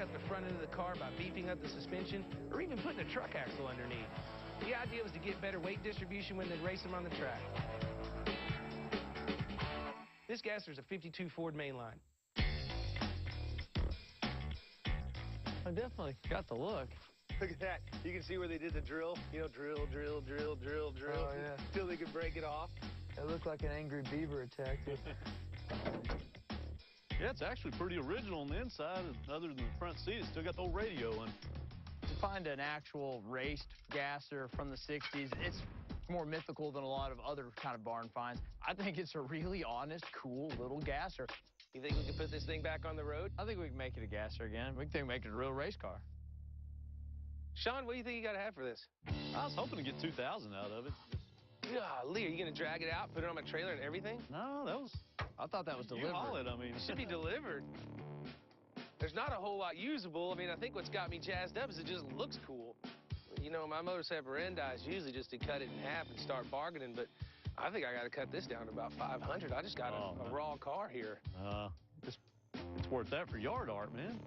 jack up the front end of the car by beefing up the suspension, or even putting a truck axle underneath. The idea was to get better weight distribution when they race them on the track. This gasser's a 52 Ford mainline. I definitely got the look. Look at that. You can see where they did the drill. You know, drill, drill, drill, drill, drill. Oh, yeah. Till they could break it off. It looked like an angry beaver attacked it. Yeah, it's actually pretty original on the inside. Other than the front seat, it's still got the old radio on. To find an actual raced gasser from the 60s, it's more mythical than a lot of other kind of barn finds. I think it's a really honest, cool little gasser. You think we can put this thing back on the road? I think we can make it a gasser again. We can make it a real race car. Sean, what do you think you got to have for this? I was hoping to get 2,000 out of it. Golly, are you going to drag it out, put it on my trailer and everything? No, that was... I thought that was delivered. You haul it, I mean. It should be delivered. There's not a whole lot usable. I mean, I think what's got me jazzed up is it just looks cool. You know, my modus operandi is usually just to cut it in half and start bargaining, but I think I got to cut this down to about 500. I just got a raw car here. It's worth that for yard art, man.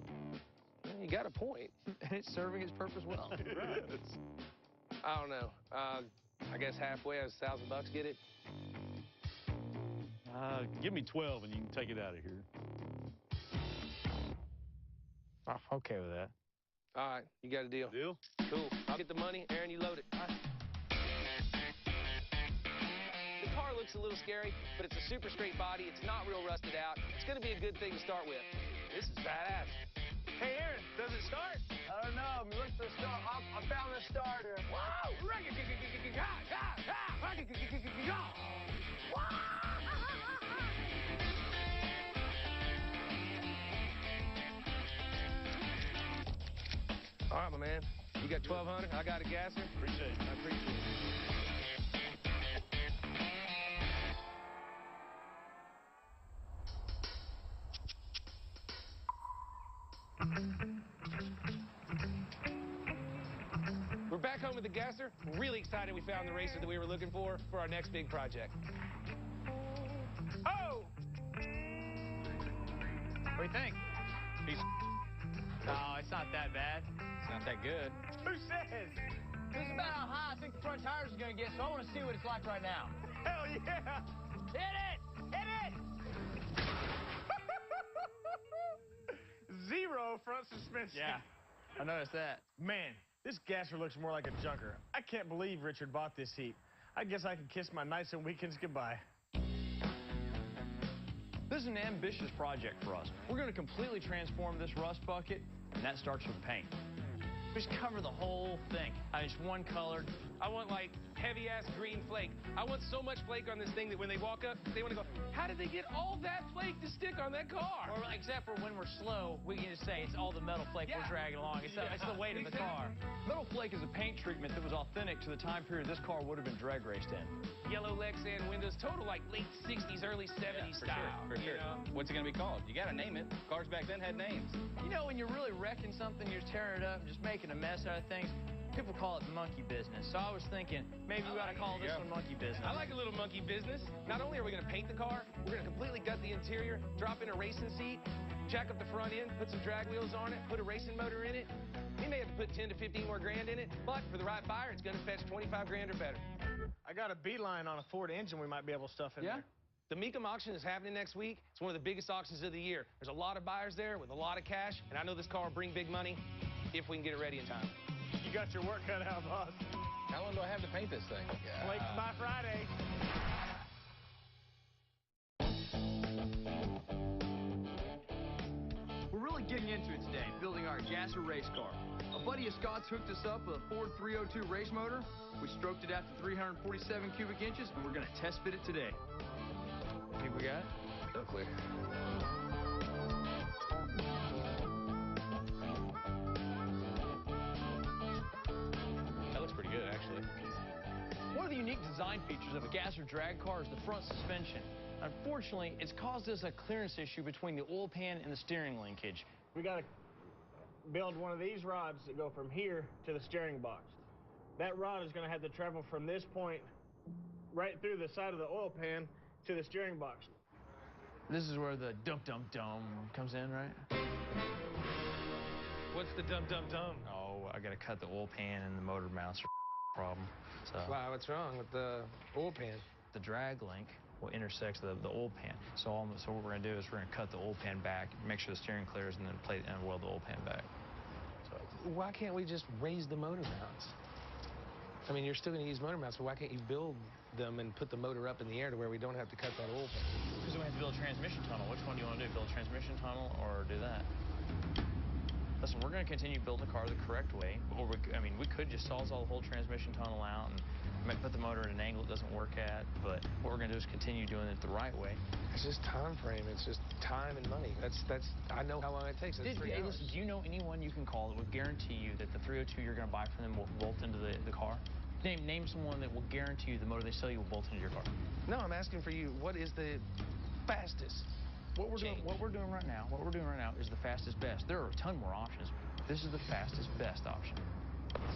Well, you got a point. And it's serving its purpose well. Right. I don't know. I guess halfway, I was $1,000 get it. Give me 12 and you can take it out of here. I'm okay with that. All right, you got a deal. Deal? Cool. I'll get the money. Aaron, you load it. All right. The car looks a little scary, but it's a super straight body. It's not real rusted out. It's going to be a good thing to start with. This is badass. Hey, Aaron, does it start? I don't know. Look for the start. I found the starter. Wow! All right, my man. You got 1,200. I got a gasser. Appreciate it. I appreciate it. We're back home with the gasser. We're really excited we found the racer that we were looking for our next big project. Oh! What do you think? No, it's not that bad. It's not that good. Who says? This is about how high I think the front tires are going to get, so I want to see what it's like right now. Hell yeah! Hit it! Hit it! Zero front suspension. Yeah, I noticed that. Man, this gasser looks more like a junker. I can't believe Richard bought this heap. I guess I can kiss my nights and weekends goodbye. This is an ambitious project for us. We're going to completely transform this rust bucket, and that starts with paint. Just cover the whole thing. It's one colored. I want, like, heavy-ass green flake. I want so much flake on this thing that when they walk up, they want to go, how did they get all that flake to stick on that car? Or except for when we're slow, we can just say it's all the metal flake we're dragging along. It's the weight of the car. Metal flake is a paint treatment that was authentic to the time period this car would have been drag raced in. Yellow Lexan windows, total like late 60s, early 70s style. For sure. What's it going to be called? You got to name it. Cars back then had names. You know, when you're really wrecking something, you're tearing it up and just making a mess out of things, people call it monkey business. So I was thinking, maybe we ought to call this one monkey business. I like a little monkey business. Not only are we going to paint the car, we're going to completely gut the interior, drop in a racing seat, jack up the front end, put some drag wheels on it, put a racing motor in it. We may have to put 10 to 15 more grand in it, but for the right buyer, it's going to fetch 25 grand or better. I got a beeline on a Ford engine we might be able to stuff in there. The Mecum auction is happening next week. It's one of the biggest auctions of the year. There's a lot of buyers there with a lot of cash, and I know this car will bring big money if we can get it ready in time. You got your work cut out, boss. How long do I have to paint this thing? Flake by Friday. We're really getting into it today, building our gasser race car. A buddy of Scott's hooked us up with a Ford 302 race motor. We stroked it out to 347 cubic inches, and we're going to test fit it today. Think we got it? So clear. That looks pretty good, actually. One of the unique design features of a gasser drag car is the front suspension. Unfortunately, it's caused us a clearance issue between the oil pan and the steering linkage. We got to build one of these rods that go from here to the steering box. That rod is going to have to travel from this point right through the side of the oil pan to the steering box. This is where the dum-dum-dum comes in, right? What's the dum-dum-dum? Oh, I gotta cut the oil pan and the motor mounts are problem. So Wow, what's wrong with the oil pan? the drag link will intersect the oil pan. So what we're gonna do is we're gonna cut the oil pan back, make sure the steering clears, and then weld the oil pan back. So Why can't we just raise the motor mounts? I mean, you're still going to use motor mounts, but why can't you build them and put the motor up in the air to where we don't have to cut that oil pan? because we have to build a transmission tunnel. Which one do you want to do? Build a transmission tunnel or do that? Listen, we're going to continue building the car the correct way. Or we could just sawzall the whole transmission tunnel out and might put the motor at an angle it doesn't work at. But what we're going to do is continue doing it the right way. It's just time frame. It's just time and money. I know how long it takes. It's 3 hours. Listen, do you know anyone you can call that would guarantee you that the 302 you're going to buy from them will bolt into the car? Name someone that will guarantee you the motor they sell you will bolt into your car. No, I'm asking for you. What is the fastest? What we're doing right now is the fastest best. There are a ton more options. This is the fastest best option.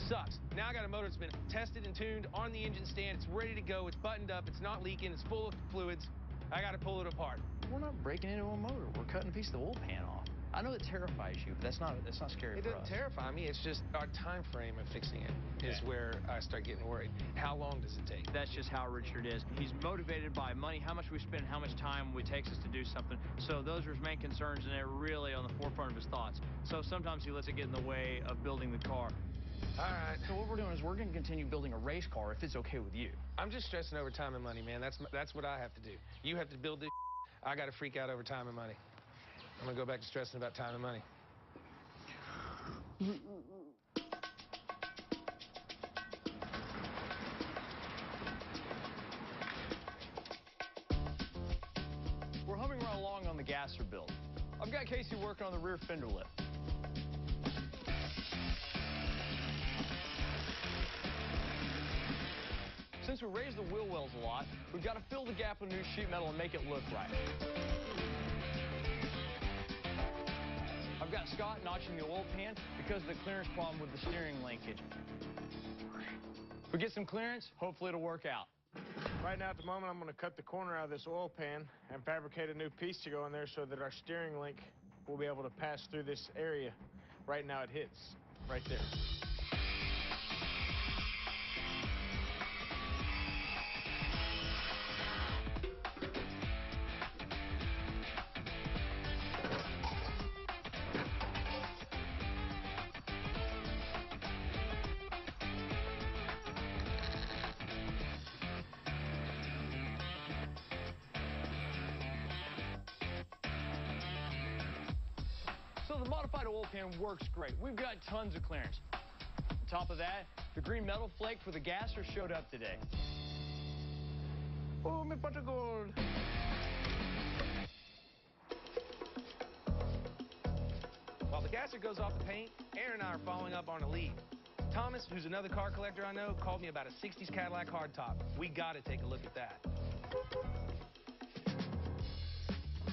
Sucks. Now I got a motor that's been tested and tuned on the engine stand. It's ready to go. It's buttoned up. It's not leaking. It's full of fluids. I got to pull it apart. We're not breaking into a motor. We're cutting a piece of the oil pan off. I know it terrifies you, but that's not scary It for doesn't us. terrify me. It's just our time frame of fixing it is where I start getting worried. How long does it take? That's just how Richard is. He's motivated by money, how much we spend, how much time it takes us to do something. So those are his main concerns, and they're really on the forefront of his thoughts. So sometimes he lets it get in the way of building the car. All right. So what we're doing is we're going to continue building a race car if it's okay with you. I'm just stressing over time and money, man. That's what I have to do. You have to build this. I got to freak out over time and money. I'm going to go back to stressing about time and money. We're humming right along on the gasser build. I've got Casey working on the rear fender lip. Since we raised the wheel wells a lot, we've got to fill the gap with new sheet metal and make it look right. I've got Scott notching the oil pan because of the clearance problem with the steering linkage. If we get some clearance, hopefully it'll work out. Right now, at the moment, I'm going to cut the corner out of this oil pan and fabricate a new piece to go in there so that our steering link will be able to pass through this area. Right now, it hits right there. So the modified oil pan works great. We've got tons of clearance. On top of that, the green metal flake for the gasser showed up today. Oh, mi pot of gold. While the gasser goes off the paint, Aaron and I are following up on a lead. Thomas, who's another car collector I know, called me about a 60s Cadillac hardtop. We got to take a look at that.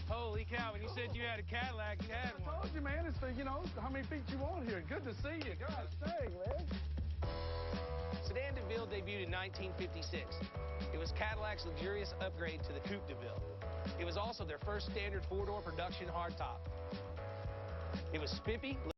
Holy cow, when you said you had a Cadillac, you had one. I told you, man, it's how many feet you want here. Good to see you. God dang, man. Sedan DeVille debuted in 1956. It was Cadillac's luxurious upgrade to the Coupe DeVille. It was also their first standard four-door production hardtop. It was spiffy.